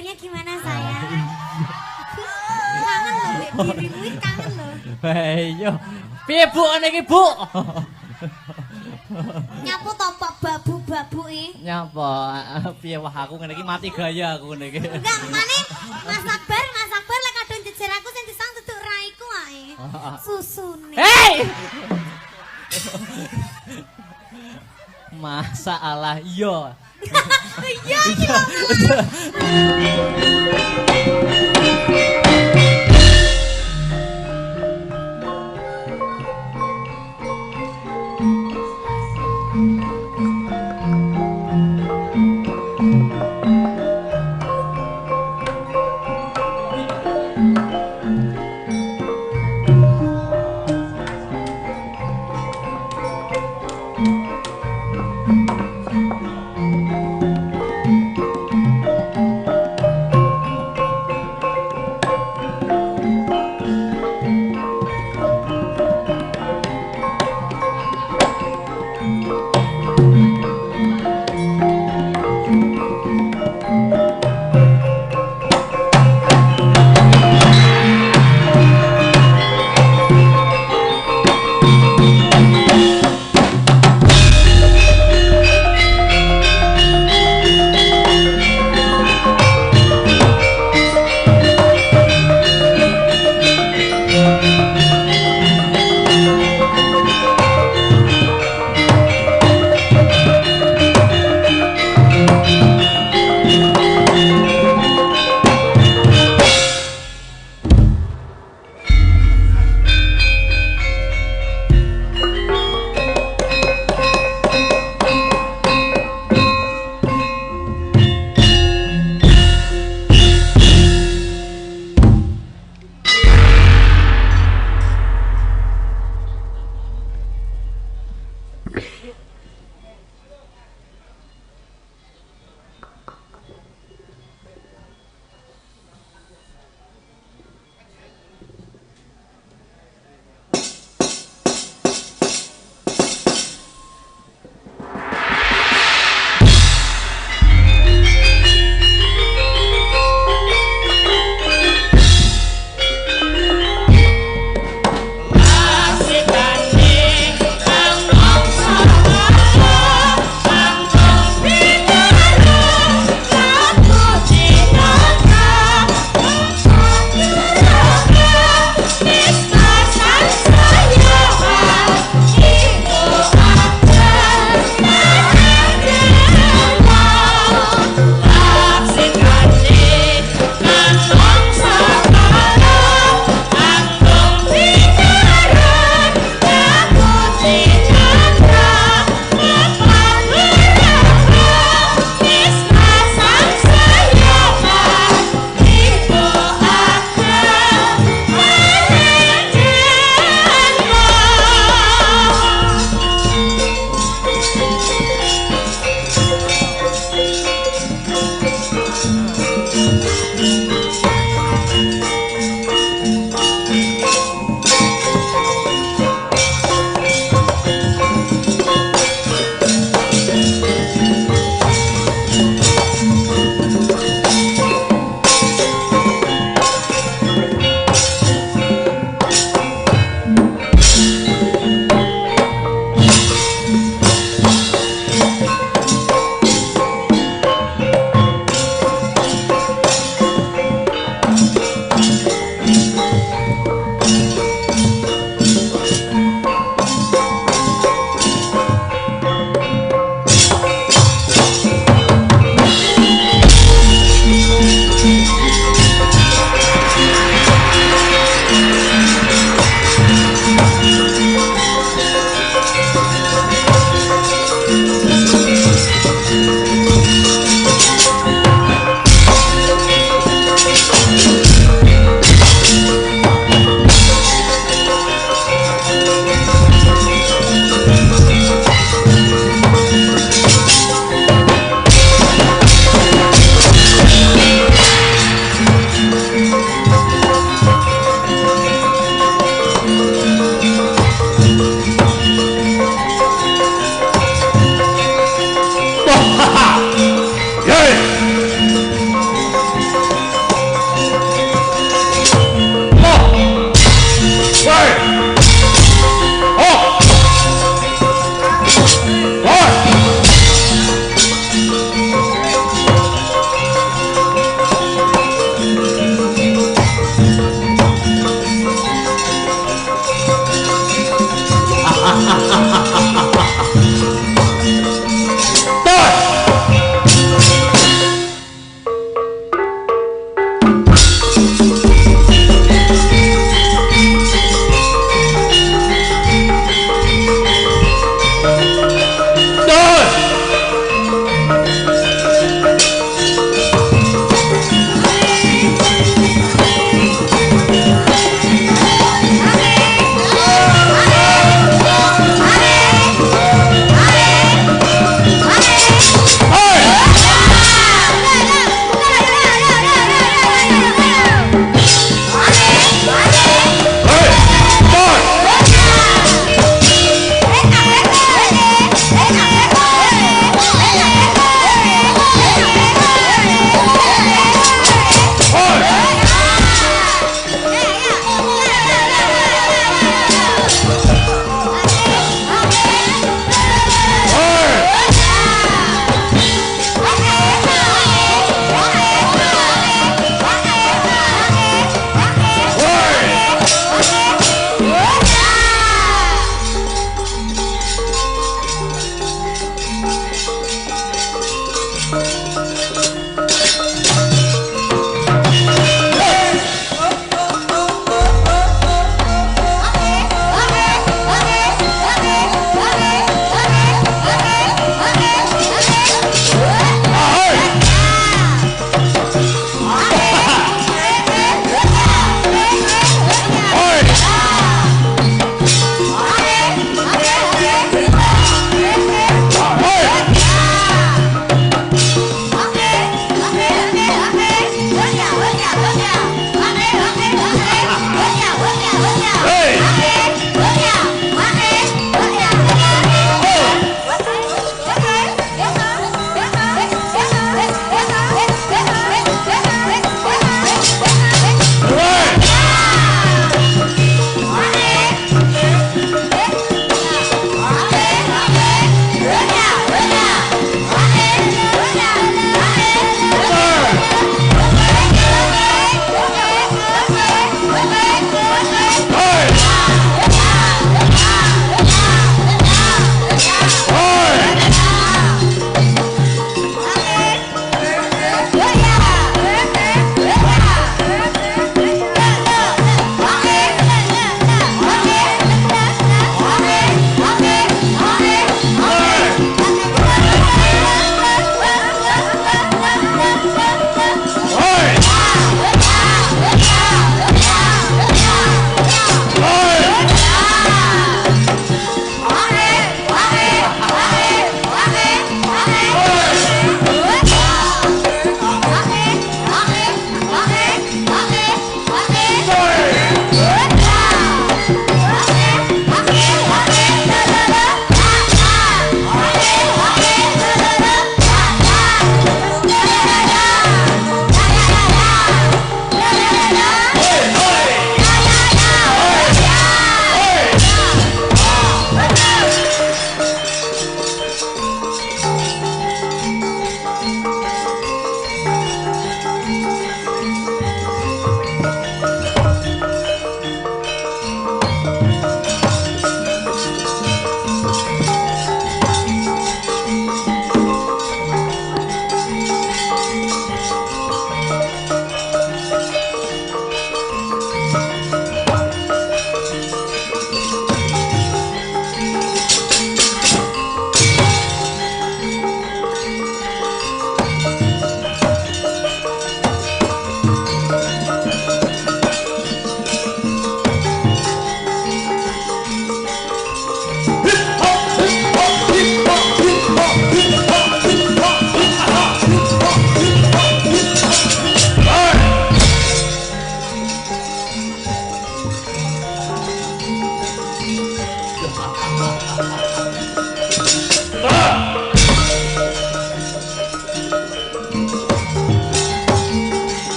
kabarnya gimana sayang? Kangen loh, dirimu kangen loh. Ayo, piye Bu niki Bu? Nyapu topak babu-babu Nyapa? Piye wah aku ngene iki mati gaya aku ngene iki. Enggak, maning Mas Akbar lek kadung jejer aku sing disang duduk raiku ae. Susune. Hei! Masalah iya. Iya iki lho. Asik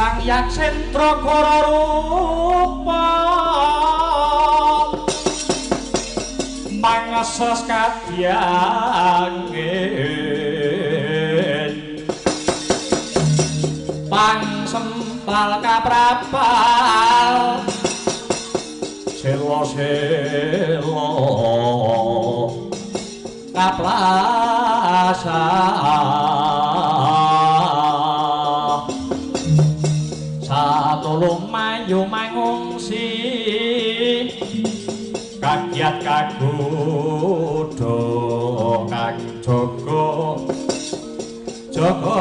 Sang Hyang Sentragara rupa mangeses kadyangen pangsempal kaprapal selo-selo kaplasa satulung mayu mangungsi kagiat kagodha kang jaga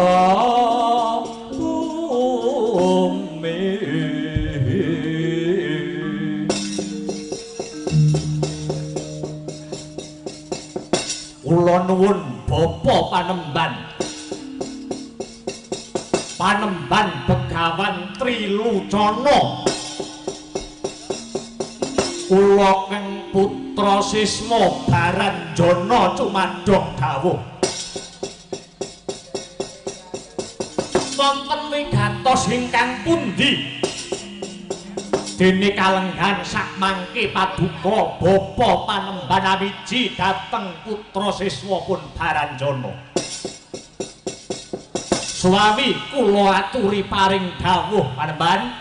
bumi kula nuwun bapa panemban Begawan Trilucana kula kang putra Sisma Baranjana cumadhong dawuh wonten wigatos ingkang pundi dene kalenggan sak mangke paduka bapa panemban awiji dhateng putra Siswapun Baranjana suami kula aturi paring dawuh panemban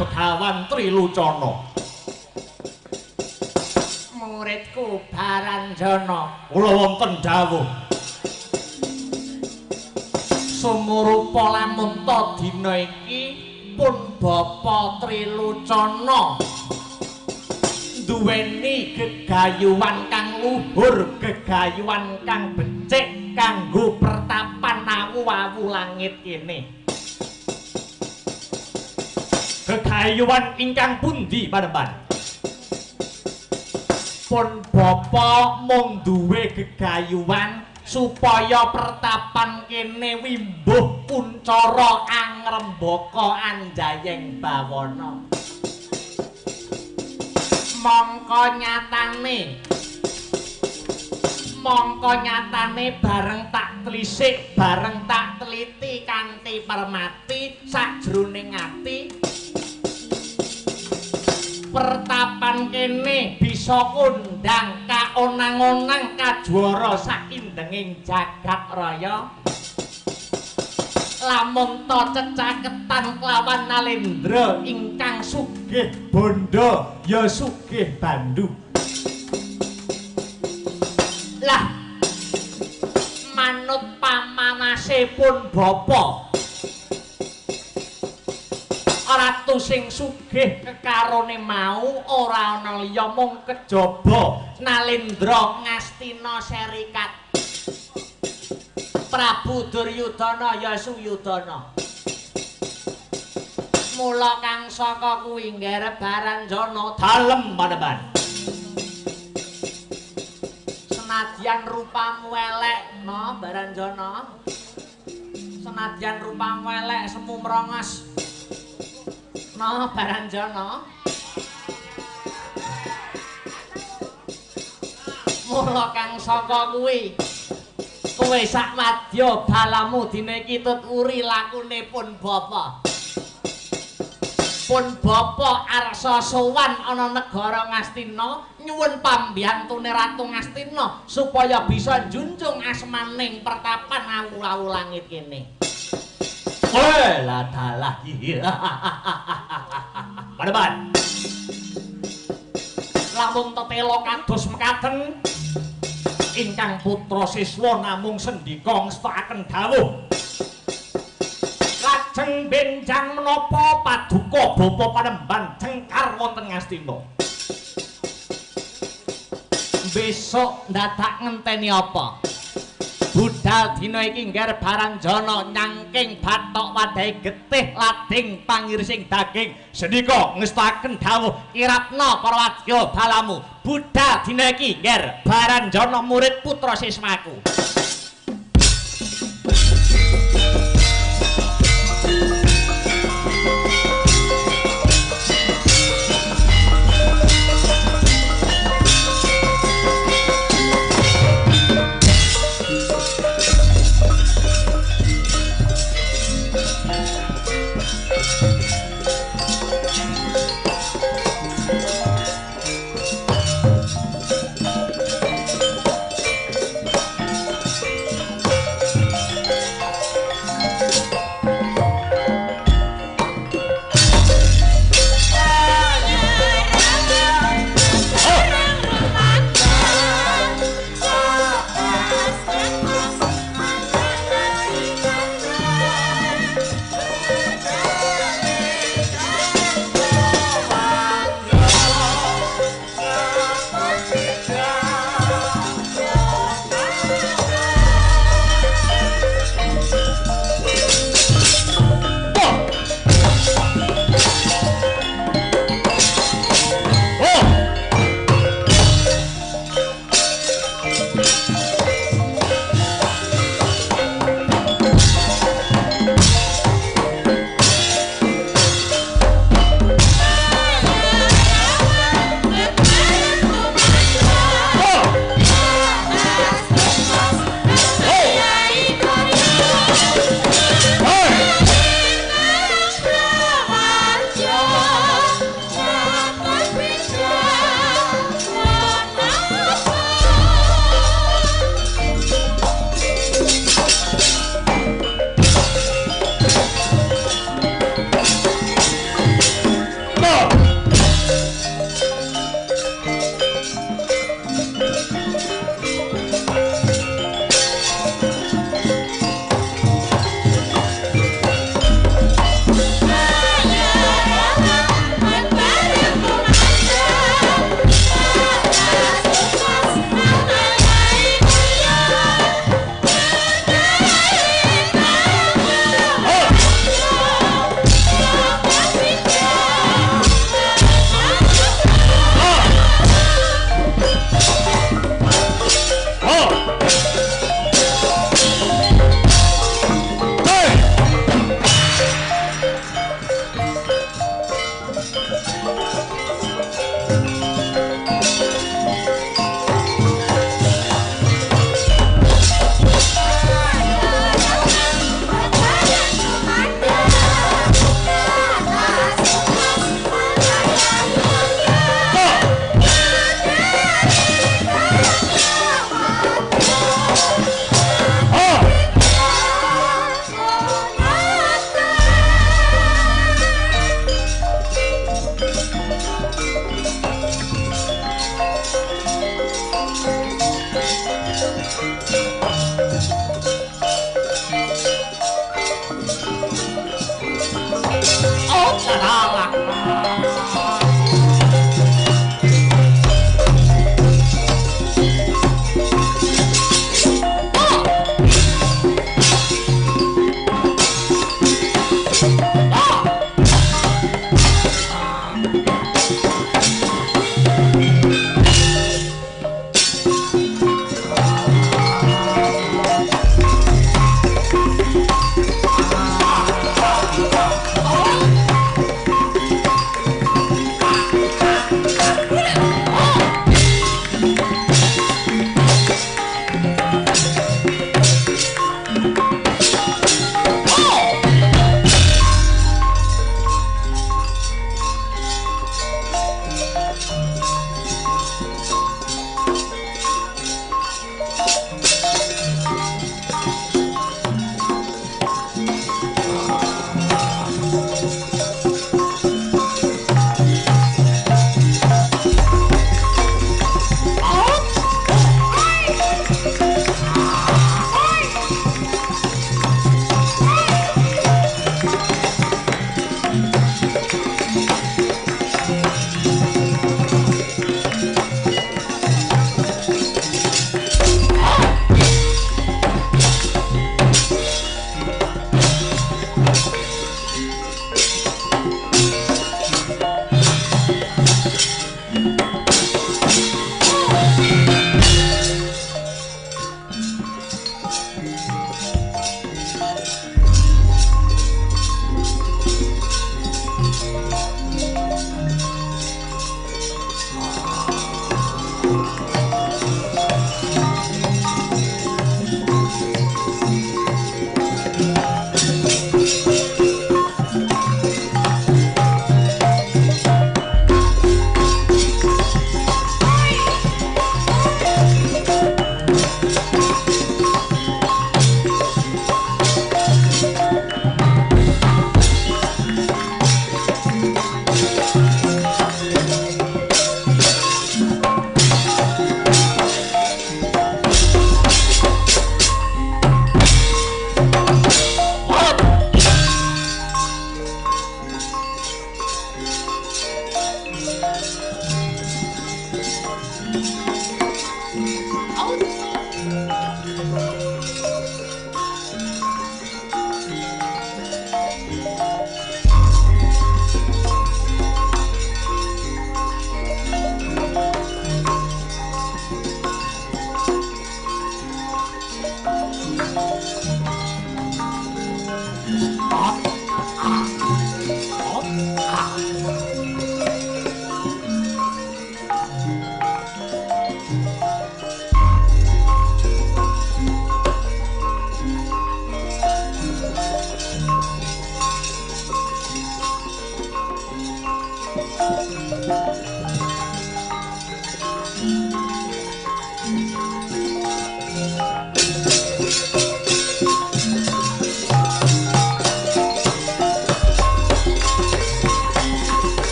Begawan Trilucana muridku Baranjana kula wonten dawuh sumurupa lamun ta dina iki pun Bapa Trilucana duweni gegayuhan kang luhur gegayuhan kang becik kanggo pertapan awu-awu langit kene gegayuhan ingkang pundi panemban pun Bapa mung duwe gegayuhan supaya pertapan kene wimbuh kuncara angrembaka anjayeng bawana mongko nyatane bareng tak tlisik bareng tak teliti kanthi permati sajroning ati pertapan kene bisa kondang kaonang-onang kajwara sakindenging jagat raya lamun ta cecaketan kelawan Nalendra ingkang sugih bondo ya sugih bandu lah manut pamanasipun bapa ratu sing sugih kekarone mau ora ana liya mung kejaba Nalendra Ngastina Serikat Prabu Duryudana Yasuyudana mula kang saka kuwi nggarep Baranjana dalem panemban senadyan rupamu elek no Baranjana senadyan rupamu elek semu mrongos no Baranjana mula kang saka kuwi kowe sak madya balamu dina iki tuturi lakunipun bapa pun bapa arsa sowan ana negara Ngastina nyuwun pambiyantune Ratu Ngastina supaya bisa njunjung asmaning pertapan awu-awu langit kene. Lah dalah panemban lamun tetela kados mekaten ingkang putra siswa namung sendika ngestakaken dawuh lajeng benjang menapa paduka bapa panemban cengkar wonten Ngastina besok ndadak ngenteni apa budal dina iki ngger Baranjana nyangking bathok wadhahe getih lading pangirsing daging sendika ngestakaken dawuh kirapna para wadya balamu budal dina iki ngger Baranjana murid putra siswaku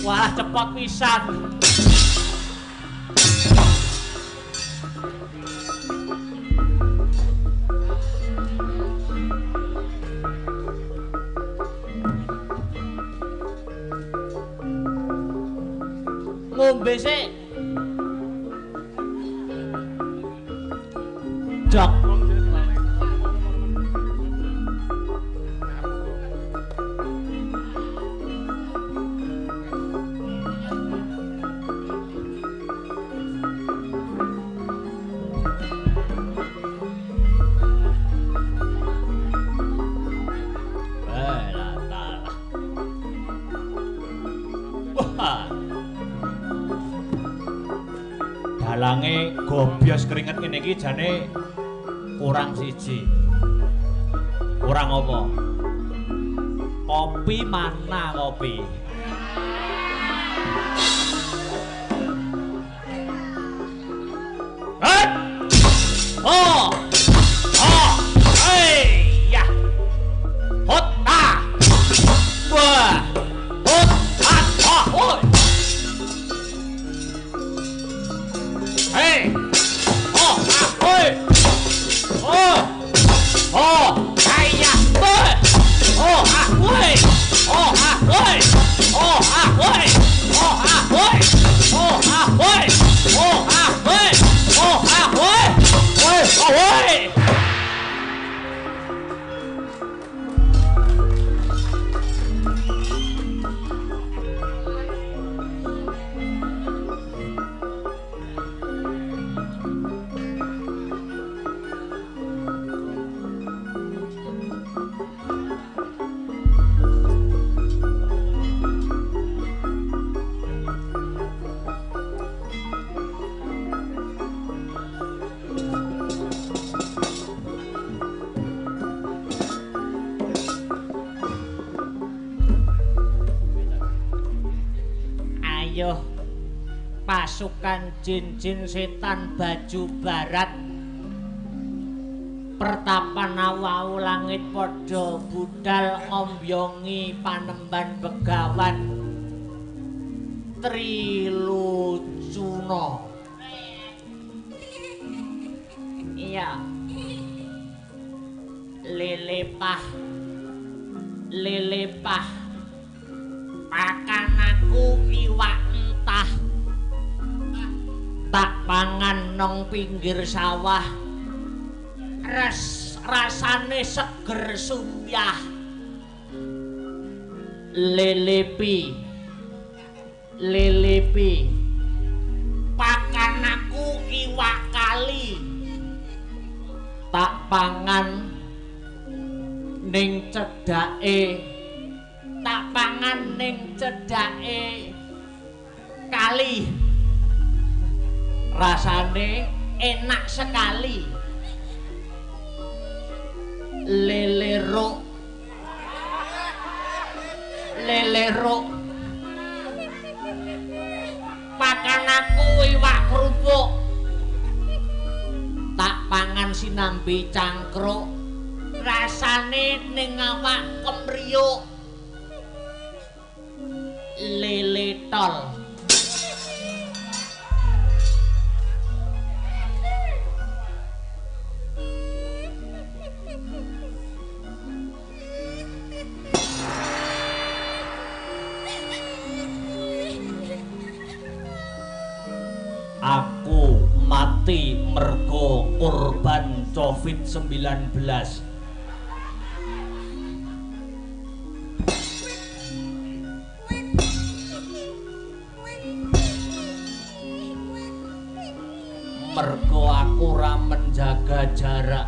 Wah, cepot pisan. Ngombe sik. Dok. Dalange gobyos keringet ngene iki jane kurang siji. Kurang apa? Kopi mana kopi? Hei! Oh! Oh! Hei! Ya! Hot! Ah! Wah! Hot! Ah! Oh! Oi! Hei! Oh! Ah! Oi! Oh! Oh! Hai! Ya! Oi! Oh! Ah! Oi! Oh! Ah! Oi! pasukan jin-jin setan baju barat pertapan awau langit padha budal ngombyongi panemban begawan Trilucuna. Iya. Lelepah pakan aku iwak entah tak pangan nong pinggir sawah rasane seger suyah lelepi pakan aku iwak kali tak pangan ning cedake kali rasane enak sekali lelero pakan aku iwak kerupuk tak pangan sinambi cangkruk rasane ning awak kemriyuk lele tol. Aku mati mergo korban COVID-19. Mergo aku ora menjaga jarak.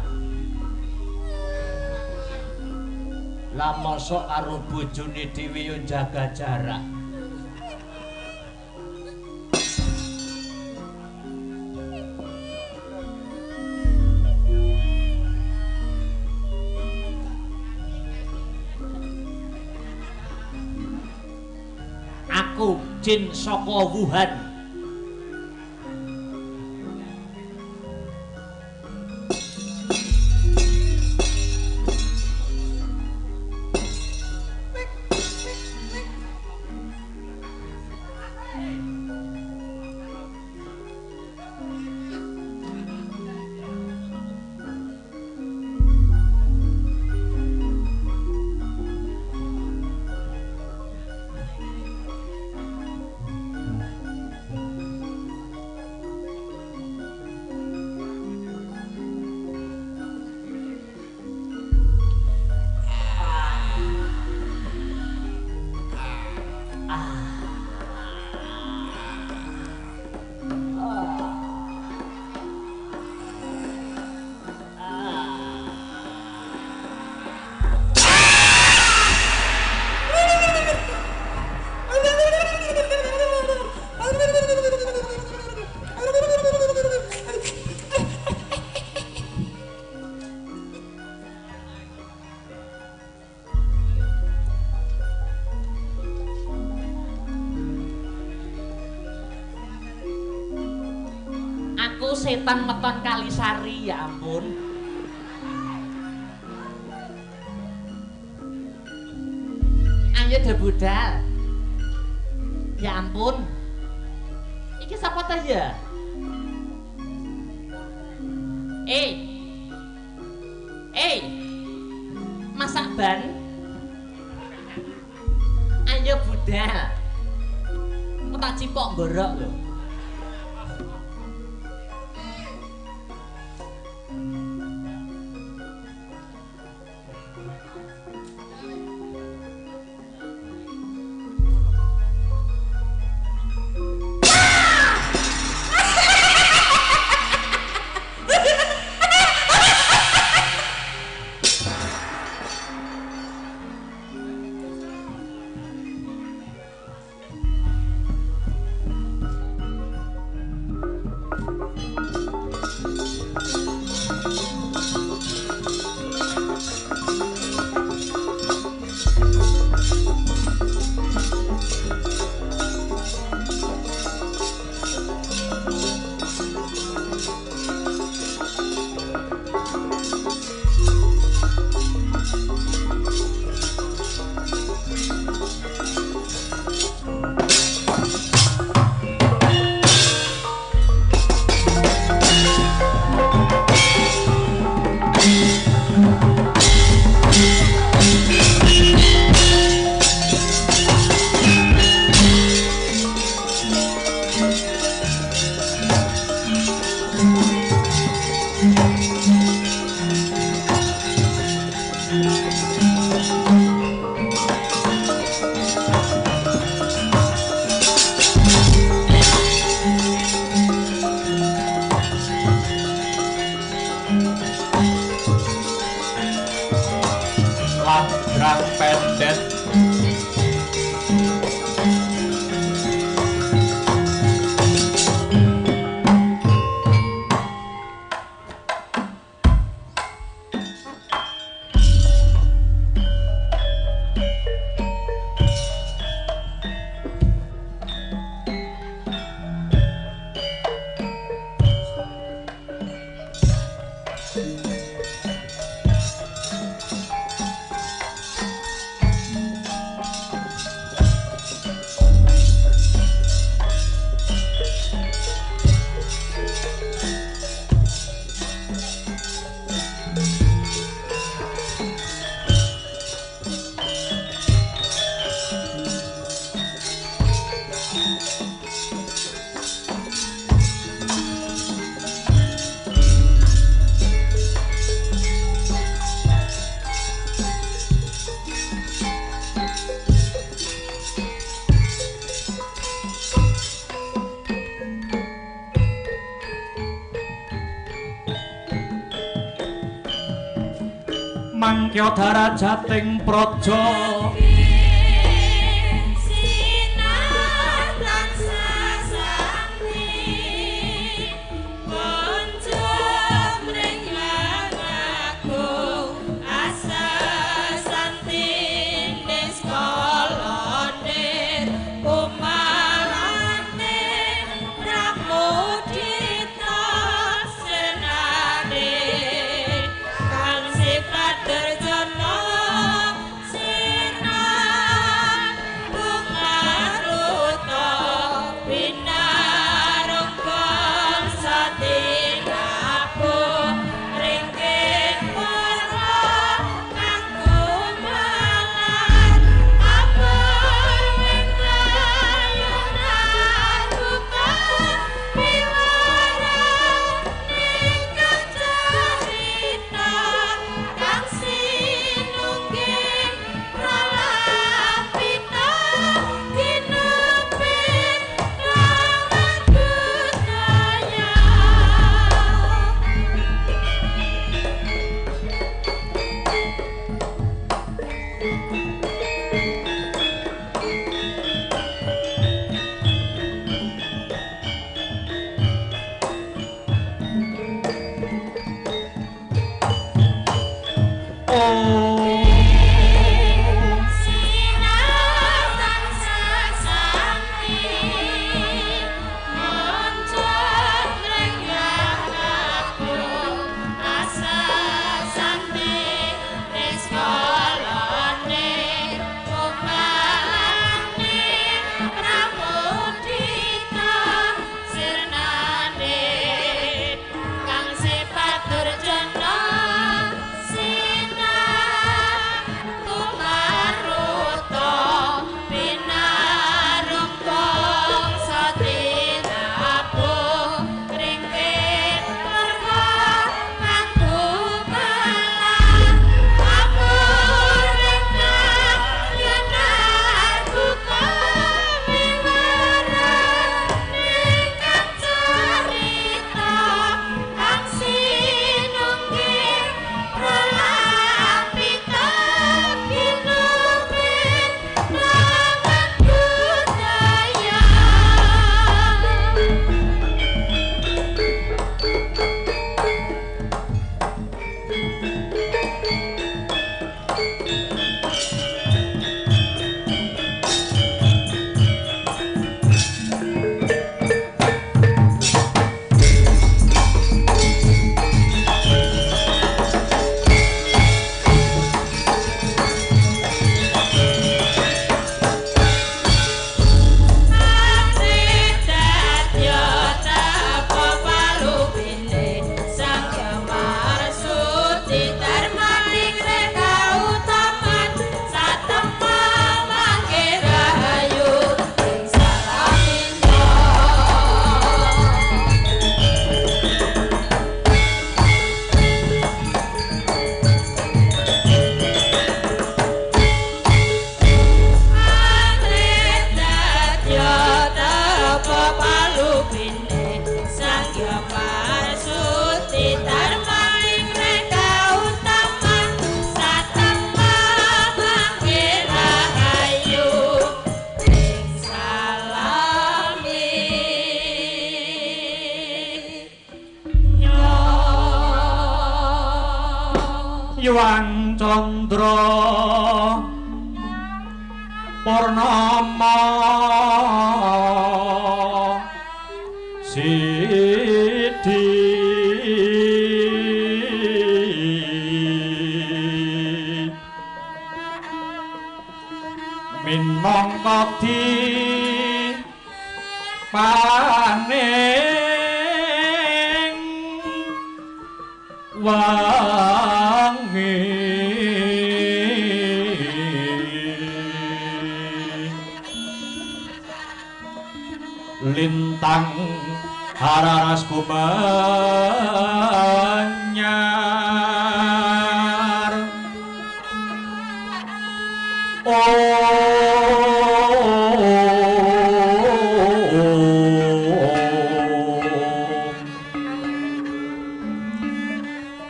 Lah mosok karo bojone dhewe yo jaga jarak. Aku jin saka Wuhan. Setan meton Kalisari, ya ampun. Ayo deh budal. Ya ampun. Iki sapa ta ya? Masak ban. Ayo budal. Kok tak cipok ngorok lho. mangkya darajating praja Yuang Candra Purnama Sidi minangka di paning wangi lintang hararas kumanyar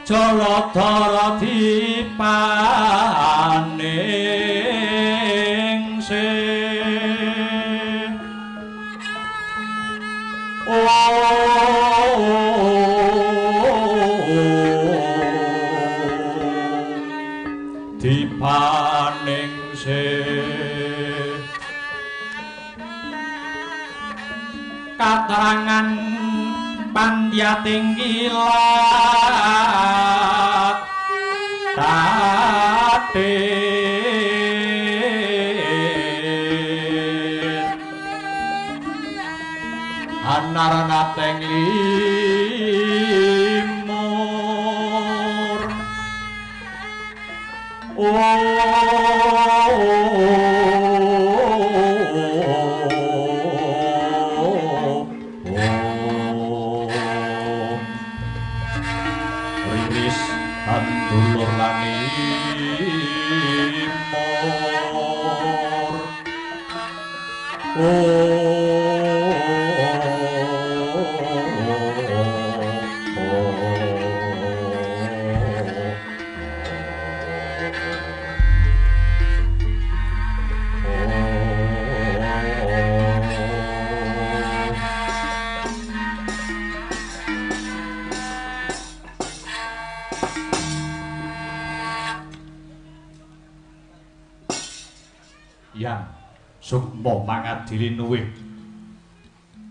Jaladara dipaningsih dipaningsih katerangan pandyating kilat tatir anarana-teng limur riris handulur lanimur yang sukma mangadili nuwih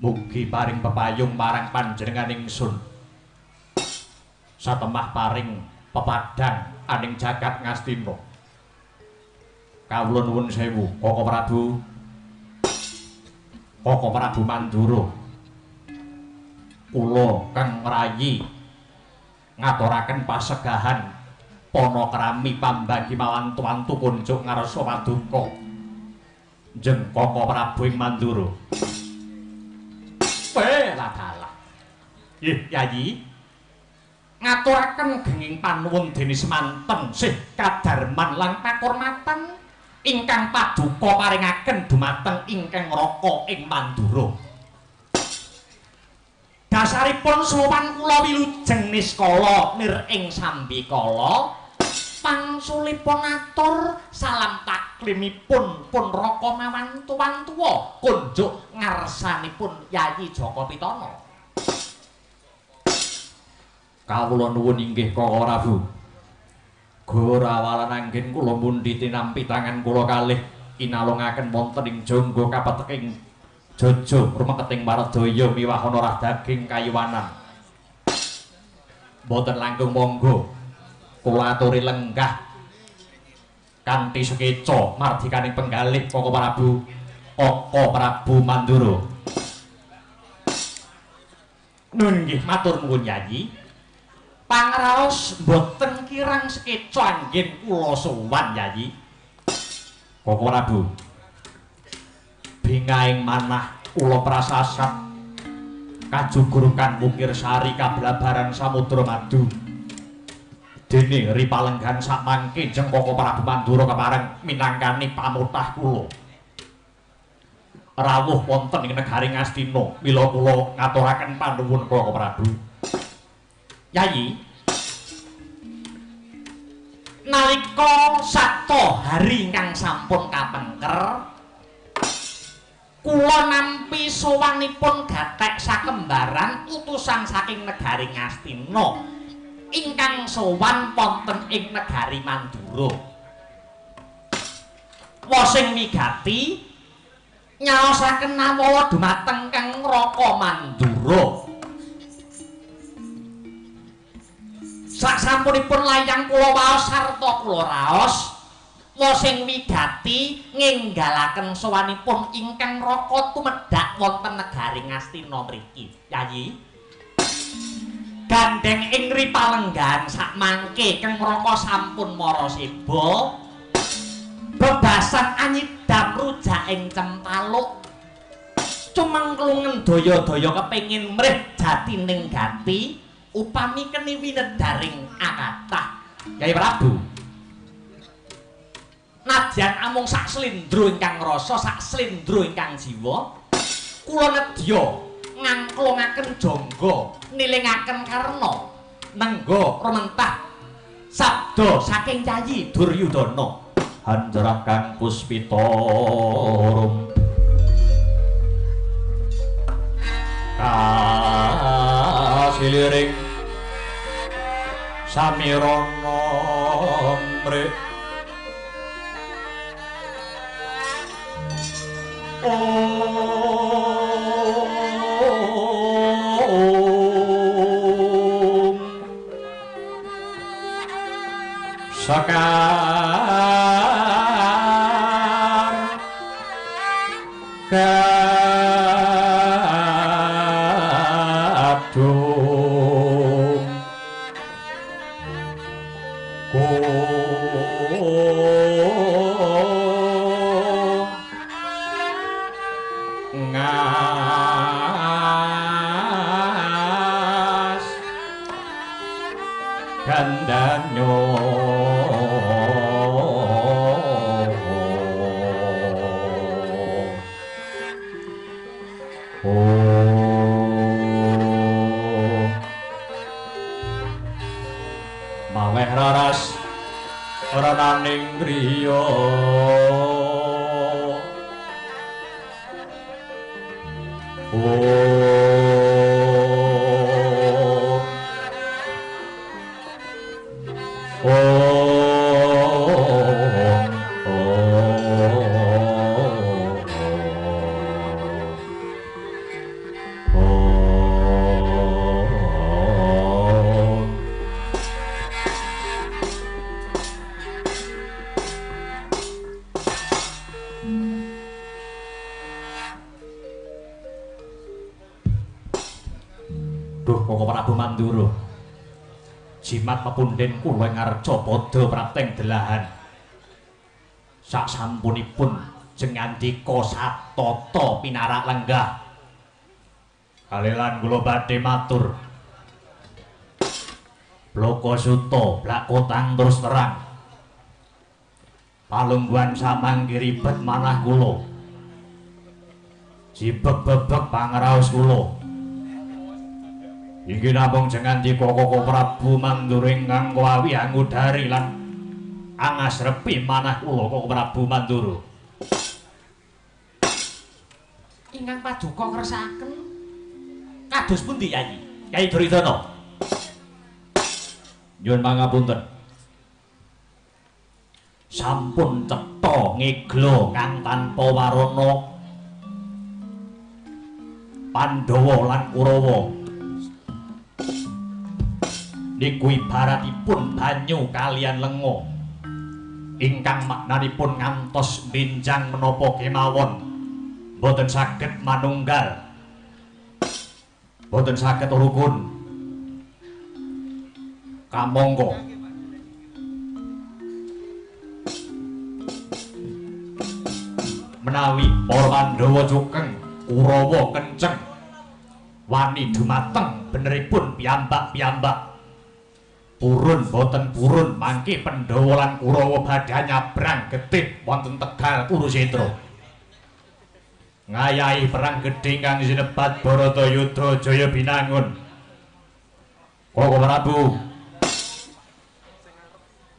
mugi paring pepayung marang panjenengan ingsun satemah paring pepadang aning jagat Ngastina kawula nuwun sewu Koko Prabu Mandura kula kang mrayi ngaturaken pasegahan panakrami pambagi mawantu-wantu kunjuk ngarsa paduka jeng Koko Prabu ing Mandura. Dalah. Nggih, Yayi. Ngaturaken genging panuwun dene semanten sih kadarman lan pakurmatan ingkang paduka paringaken dumateng ingkang Raka ing Mandura. Dasaripun sowan kula wilujeng niskala nir ing sambikala pangsulipun atur salam taklimipun pun Raka mawantu-wantuwa kunjuk ngarsanipun Yayi Jaka Pitana. Kawula nuwun inggih Koko Prabu. Gorawalan anggen kula mundhi tinampi tangan kula kalih inalungaken wonten ing jangga kapeteking Jaja rumeketing Waradaya miwah ana rah daging kayuwanan. Mboten langkung monggo kula aturi lenggah kanthi sekeca mardikaning penggalih Koko Prabu Mandura. Nun nggih matur nuwun Yayi. Pangraos mboten kirang sekeca anggen kula sowan Yayi. Koko Prabu. Bingaing manah kula prasasat kajugurukan Wukir Sari kablabaran Samudra Madu. Dene ripalenggan sakmangke jeng Koko Prabu Mandura kepareng minangkani pamutah kula. Rawuh wonten ing negari Ngastina mila kula ngaturaken panuwun Koko Prabu. Yayi, nalika sato hari ingkang sampun kapengker kula nampi sowanipun gatek sakembaran utusan saking negari Ngastina ingkang sowan wonten ing negari Mandura. Wosing migati nyaosaken nawala dumateng Kang Raka Mandura. Sasampunipun layang kula waos sarta kula raos wosing wigati nginggalaken sowanipun ingkang Raka tumedhak wonten negari Ngastina mriki. Yayi, gandeng ing ripalenggan sakmangke Kang Raka sampun mara seba bebasan anyidam rujak ing Cempaluk cumengklungen daya-daya kepengin mrih jatining gati upami keni winedaring akatah. Yayi Prabu, nadyan amung sak slendro ingkang rasa sak slendro ingkang jiwa kula nedya ngangklungaken jangga nilingaken karna nenggo rementah sabda saking Yayi Duryudana hanjarakan puspita kasiliring samirana mrih Sakar kadung ngas gandanyo maweh raras rananing griya Duh Koko Prabu Mandura jimat pepunden kula ngarca padha prateng delahan sak sampunipun jengandika satata pinarak lenggah kalelan kula badhe matur bloko suta blakotang terus terang palungguhan samangke ribet manah kula jibeg-bebeg pangraos kula iki namung jengandika Koko Prabu Mandura ingkang kawi angudari lan angasrepi manah kula Koko Prabu Mandura ingkang paduka ngersakaken kados pundi Yayi Yayi Duryudana nyuwun pangapunten sampun cetha ngegla kang tanpa warana Pandhawa lan Kurawa niku ibaratipun banyu kalian lenga ingkang maknanipun ngantos benjang menapa kemawon boten saged manunggal boten saged rukun kamangka menawi para Pandhawa cukeng Kurawa kenceng wani dumateng beneripun piyambak-piyambak purun boten purun mangke Pandhawa lan Kurawa badhe nyabrang getih wonten Tegal Kurusetra ngayahi perang gedhe kang sinebat Baratayuda Jaya Binangun Koko Prabu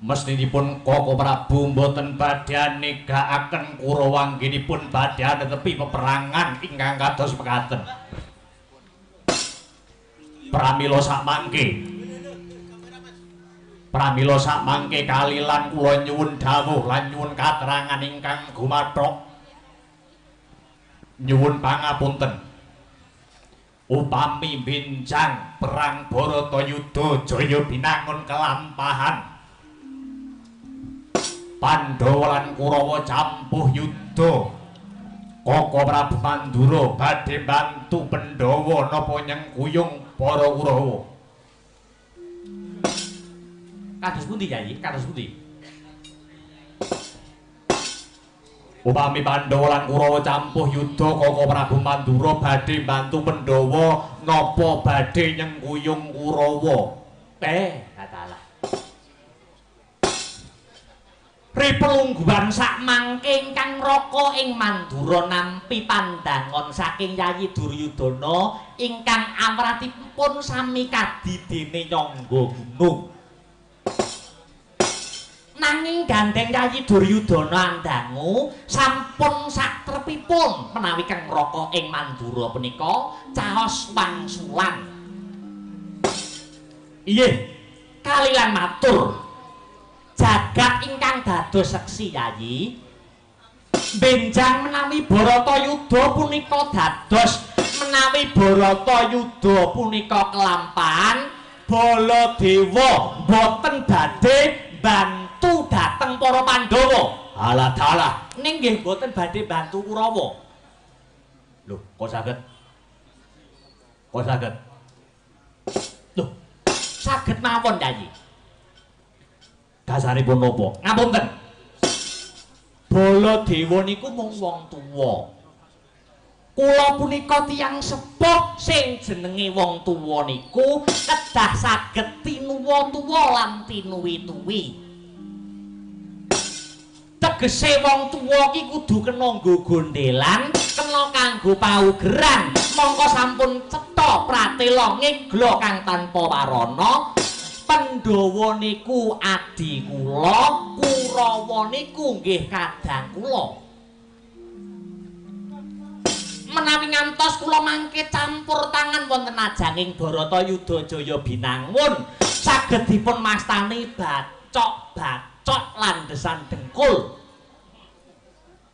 mestinipun Koko Prabu mboten badhe negakaken Kurawa anggenipun badhe netepi peperangan ingkang kados mekaten pramila sakmangke kalilan kula nyuwun dawuh lan nyuwun katerangan ingkang gumathok nyuwun pangapunten upami benjang perang Baratayuda Jaya Binangun kelampahan Pandhawa lan Kurawa campuh yudha Koko Prabu Mandura badhe bantu Pandhawa napa nyengkuyung para Kurawa kados pundi Yayi kados pundi upami Pandhawa lan Kurawa campuh yudha Koko Prabu Mandura badhe bantu Pandhawa napa badhe nyengkuyung Kurawa katalah Ripelungguhan sak mangke ingkang raka ing Mandura nampi pandangon saking Yayi Duryudana ingkang amratipun sami kadidene nyangga gunung. Nanging gandeng Yayi Duryudana andangu sampun satrepipun menawi kang raka ing Mandura punika caos wangsulan. Iye, kalilan matur. Jagat ingkang dados seksi Yayi benjang menawi Baratayuda punika dados menawi Baratayuda punika kelampahan Baladewa boten badhe bantu dhateng para Pandhawa. Alah dalah ning nggih boten badhe bantu Kurawa. Lho, kok saged? Kok saged? Lho, saged mawon Yayi. Dasaripun napa? Ngapunten. Baladewa niku mung wong tuwa. Kula punika tiyang sepuh sing jenenge wong tuwa niku kedah saged tinuwa-tuwa lan tinuwi-tuwi. Tegese wong tuwa iki kudu kena nggo gondelan, kena kanggo paugeran. Mongko sampun cetha pratela ngegla kang tanpa warana. Pandhawa niku adi kula, Kurawa niku nggih kadang kula. Menawi ngantos kula mangke campur tangan wonten ajanging Baratayuda Jaya binangun, saged dipun mastani bacok-bacok landhesan dengkul.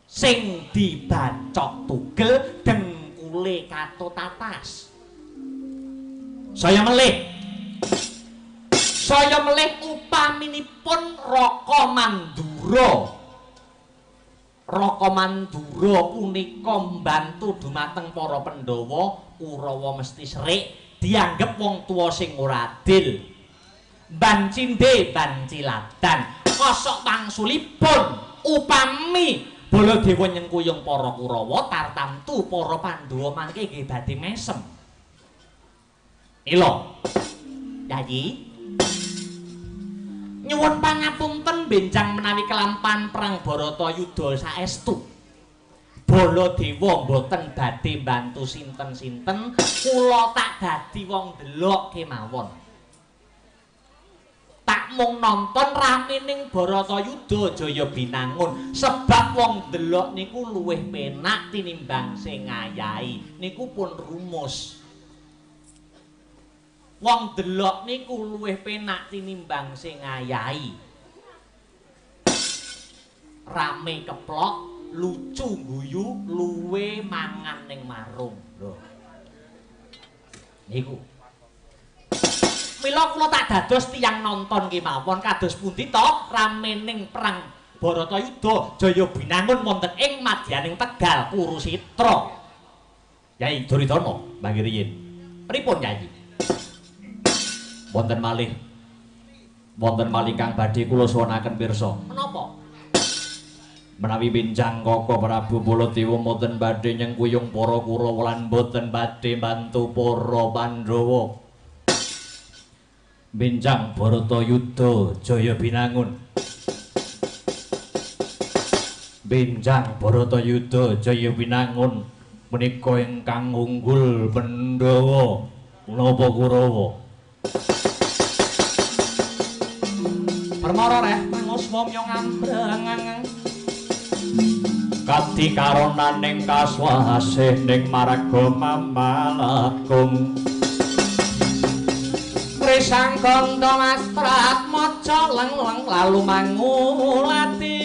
Sing dibacok tugel dengkule katut atas. Saya melih upaminipun Raka Mandura. Raka Mandura punika mbantu dumateng para Pandhawa, Kurawa mesti serik dianggep wong tuwa sing ora adil. Ban cindhe ban ciladan. Kosok wangsulipun upami Baladewa nyengkuyung para Kurawa tartamtu para Pandhawa mangke nggih badhe mesem. Ila Yayi nyuwun pangapunten benjang menawi kelampan perang Baratayuda saestu. Baladewa mboten badhe bantu sinten-sinten, kula tak dadi wong delok kemawon. Tak mung nonton ramening Baratayuda Jaya binangun, sebab wong delok niku luwih penak tinimbang sing ngayahi. Niku pun rumus. Wong delok niku luwih penak tinimbang sing ngayahi. Rame keplok, lucu guyu, luwe mangan ning marung. Lho. Niku. Mila kula tak dados tiyang nonton kemawon kados pundi to ramening perang Baratayuda Jaya binangun wonten ing madyaning Tegal Kurusitra. Yayi Duryudana mangke riyin. Pripun Yayi? Wonten malih kang badhe kula suwunaken pirsa. Menapa? Menawi benjang Kaka Prabu Baladewa mboten badhe nyengkuyung para Kurawa lan mboten badhe bantu para Pandhawa. Benjang Baratayuda Jaya binangun. Benjang Baratayuda Jaya binangun menika ingkang unggul Pandhawa menapa Kurawa. Permara reh mangos momyong ambrangang kati karonaning kaswasih ning marga mamalakung Krisang Ganda Mastrat maca leng-leng lalu mangulati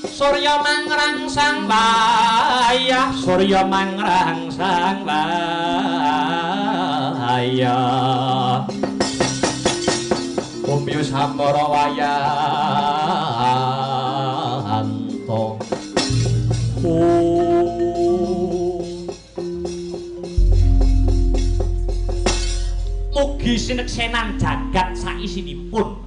Surya mangrangsang bayah Surya mangrangsang bayah Kumpius hambara wayanto mugi sineksenan jagat saisinipun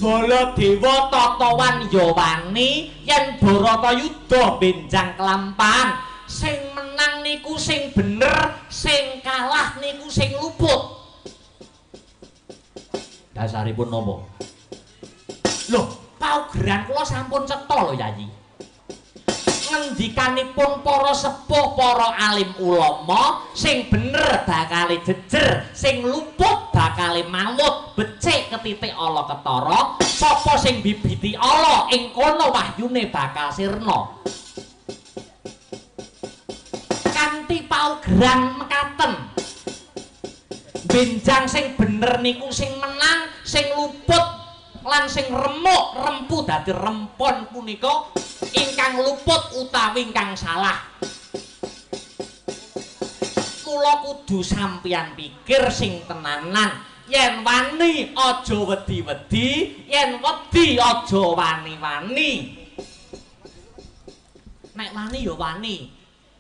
Baladewa tatawan yawani yen Baratayuda benjang kelampahan sing menang niku sing bener sing kalah niku sing luput dasaripun napa? Loh, paugeran kula sampun cetha lho Yayi. Ngendikanipun para sepuh, para alim ulama, sing bener bakal jejer, sing luput bakal mawut, becik ketitik ala ketara, sapa sing bibiti ala ing kono wahyune bakal sirna. Kanthi paugeran mekaten. Benjang sing bener niku sing menang, sing luput lan sing remuk rempu dadi rempon punika ingkang luput utawi ingkang salah. Mula kudu sampeyan pikir sing tenanan. Yen wani aja wedi-wedi, yen wedi aja wani-wani. Nek wani ya wani,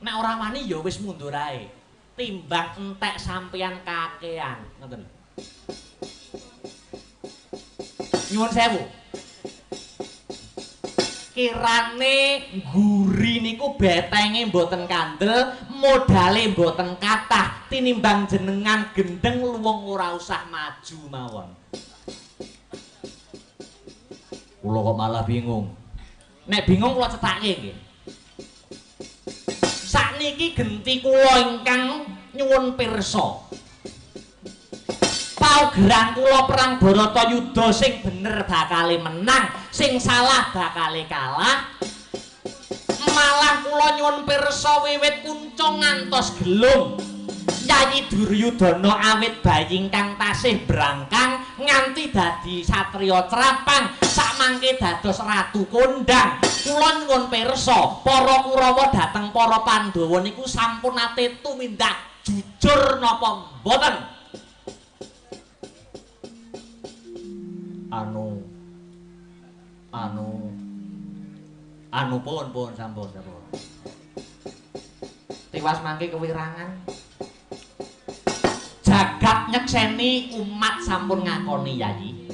nek ora wani ya wis mundur ae. Timbang entek sampeyan kakean, ngoten. Nyuwun sewu. Kirane guri niku betenge mboten kandel, modale mboten kathah, tinimbang jenengan gendeng luwung ora usah maju mawon. Kula kok malah bingung. Nek bingung kula cetake nggih. Sakniki genti kula ingkang nyuwun pirsa. Paugeran kula perang Bharatayuda sing bener bakale menang, sing salah bakale kalah. Malah kula nyuwun pirsa wiwit kuncung ngantos gelung. Yayi Duryudana awit bayi ingkang tasih brangkang nganti dadi satriya trapang, sakmangke dados ratu kondang. Kula nyuwun pirsa, para Kurawa dhateng para Pandhawa niku sampun ate tumindak jujur napa mboten? Anu pun sampun. Tiwas mangke kewirangan. Jagat nyekseni umat sampun ngakoni Yayi.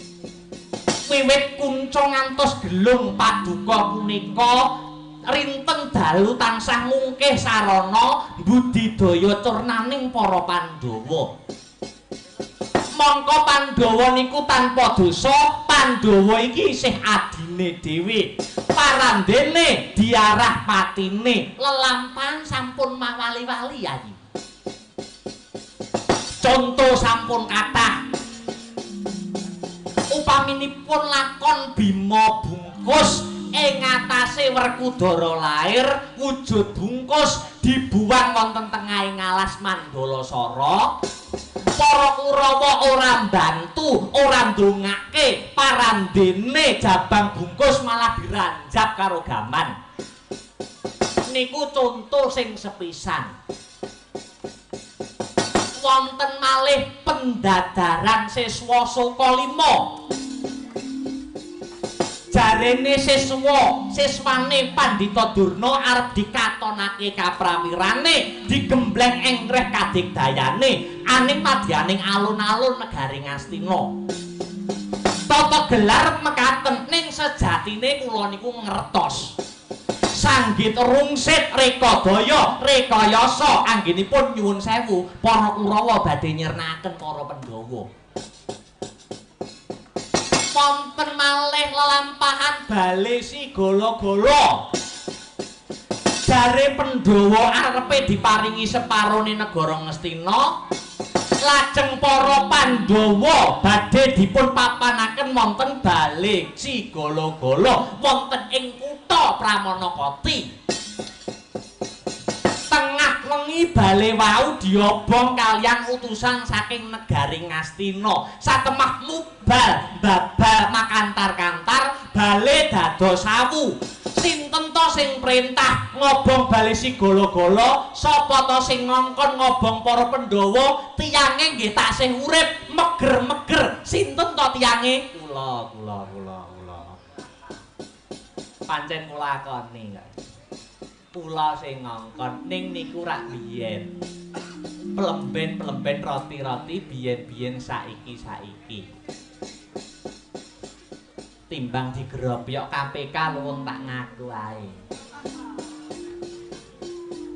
Wiwit kuncung ngantos gelung paduka punika rinten dalu tansah mungkih sarana budidaya turnaning para Pandhawa. Mongko Pandhawa niku tanpa dosa, Pandhawa iki isih adine dhewe. Parandene diarah patine, lelampahan sampun mawali-wali Yayi. Conto sampun kathah. Upaminipun lakon Bima Bungkus ing atase Werkudara lair wujud bungkus dibuang wonten tengahing alas Mandalasara. Para Kurawa ora mbantu, ora ndongake, parandene jabang bungkus malah diranjap karo gaman. Niku contoh sing sepisan. Wonten malih pendadaran siswa Soka 5. Jarene siswane Pandhita Durna arep dikatonake kaprawirane, digembleng engreh kadigdayane, aning madyaning alun-alun negari Ngastina. Tata gelar mekaten ning sejatine kula niku ngertos. Sanggit rungsit rekadaya, rekayasa anggenipun nyuwun sewu para Kurawa badhe nyernakaken para Pandhawa. Wonten malih lelampahan bale si gala-gala. Jare Pandhawa arepe diparingi separone negara Ngastina, lajeng para Pandhawa badhe dipun papanaken wonten bale si gala-gala wonten ing kutha Pramanakati. Tengah wengi bale wau diobong kalian utusan saking negari Ngastina. Satemah mubal babal makantar-kantar bale dados sawu. Sinten to sing perintah ngobong bale si gala-gala? Sapa to sing ngongkon ngobong para Pandhawa? Tiyange nggih taksih urip meger-meger. Sinten to tiyange? Kula. Pancen kula akoni. Pula sing ngongkon ning niku rak biyen. Plemben roti-roti biyen-biyen saiki. Timbang digerobyok KPK luwung tak ngaku ae.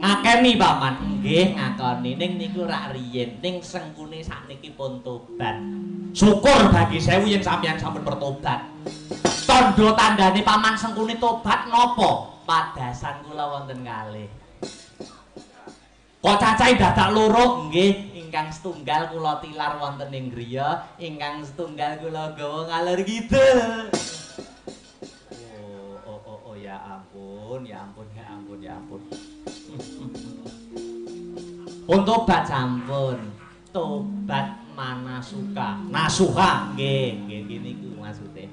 Ngakeni paman. Nggih ngakoni ning niku rak riyen ning sengkune sakniki pun tobat. Syukur bagi sewu yen sampeyan sampun bertobat. Tandha tandane paman sengkune tobat napa? Padasan kula wonten kalih. Kok cacahe dadak loro? Nggih, ingkang setunggal kula tilar wonten ing griya, ingkang setunggal kula gawa ngalor kidul. Oh, ya ampun. Pun tobat sampun. Tobat manasuka. Nasuha nggih niku maksude.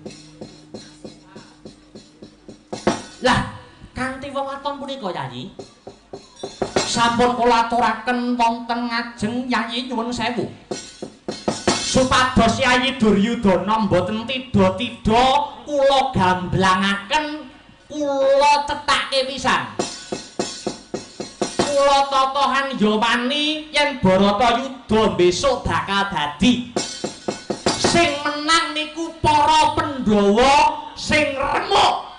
Lah, kanthi wewaton punika Yayi. Sampun kula aturaken wonten ngajeng Yayi nyuwun sewu. Supados Yayi Duryudana mboten tida-tida kula gamblangaken, kula cethake pisan. Kula totohan yawani yen Baratayuda besok bakal dadi sing menang niku para Pandhawa, sing remuk